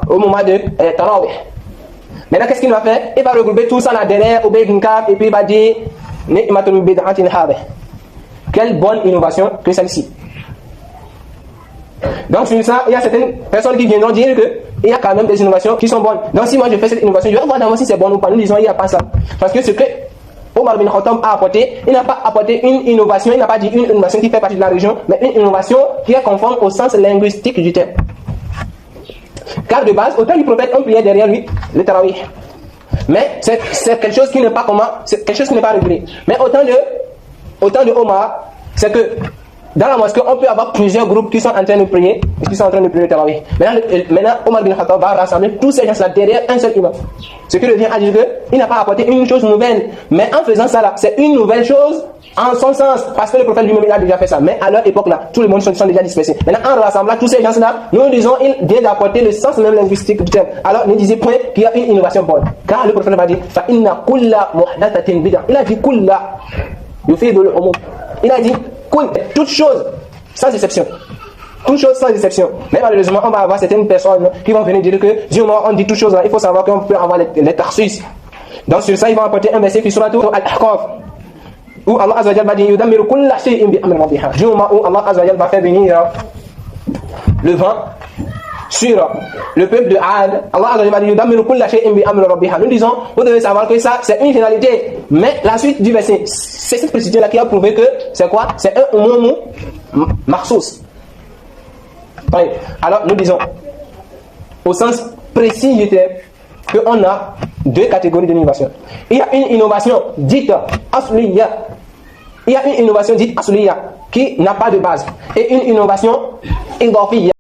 au moment de Tarawih. Maintenant, qu'est-ce qu'il va faire? Il va regrouper tout ça là derrière, au Ubay ibn Ka'b, et puis il va dire Ni'matul bid'atin hadha. Quelle bonne innovation que celle-ci. Donc, sur ça, il y a certaines personnes qui viendront dire qu'il y a quand même des innovations qui sont bonnes. Donc, si moi je fais cette innovation, je vais voir d'abord si c'est bon ou pas. Nous disons il n'y a pas ça. Parce que ce que Omar bin Khattab a apporté, il n'a pas apporté une innovation, il n'a pas dit une innovation qui fait partie de la région, mais une innovation qui est conforme au sens linguistique du terme. Car de base, autant du prophète, on priait derrière lui le tarawih. Mais c'est quelque chose qui n'est pas comment, c'est quelque chose qui n'est pas régulier. Mais autant de Omar, c'est que dans la mosquée, on peut avoir plusieurs groupes qui sont en train de prier, qui sont en train de prier le tarawih. Maintenant, Omar bin Khattab va rassembler tous ces gens-là derrière un seul imam. Ce qui revient à dire qu'il n'a pas apporté une chose nouvelle. Mais en faisant ça là, c'est une nouvelle chose en son sens. Parce que le prophète lui-même a déjà fait ça. Mais à leur époque là, tout le monde sont déjà dispersés. Maintenant, en rassemblant tous ces gens-là, nous disons il vient d'apporter le sens même linguistique du terme. Alors, ne disait point qu'il y a une innovation bonne. Car le prophète va dire fa inna kulla muhdathatin bid'ah. Il a dit kulla yufidul umum. Il a dit toute chose sans exception. Toute chose sans exception. Mais malheureusement, on va avoir certaines personnes qui vont venir dire que du moment où on dit toute chose là, il faut savoir qu'on peut avoir les tarsus. Donc sur ça, ils vont apporter un verset qui sera tout Al-Ahqaf, où Allah Azza wa Jalla va dire yudammiru kulla shay'in bi amri rabbih. Du moment où Allah Azza wa Jalla va faire venir le vent sur le peuple de Ad, Allah Azza wa Jalla va dire yudammiru kulla shay'in bi amri rabbih. Nous disons, vous devez savoir que ça c'est une généralité. Mais la suite du verset, c'est cette précision là qui a prouvé que c'est quoi? C'est un umum makhsus. Alors nous disons, au sens précis du terme, qu'on a deux catégories d'innovation. Il y a une innovation dite asliya. Il y a une innovation dite asliya qui n'a pas de base. Et une innovation idafiyya.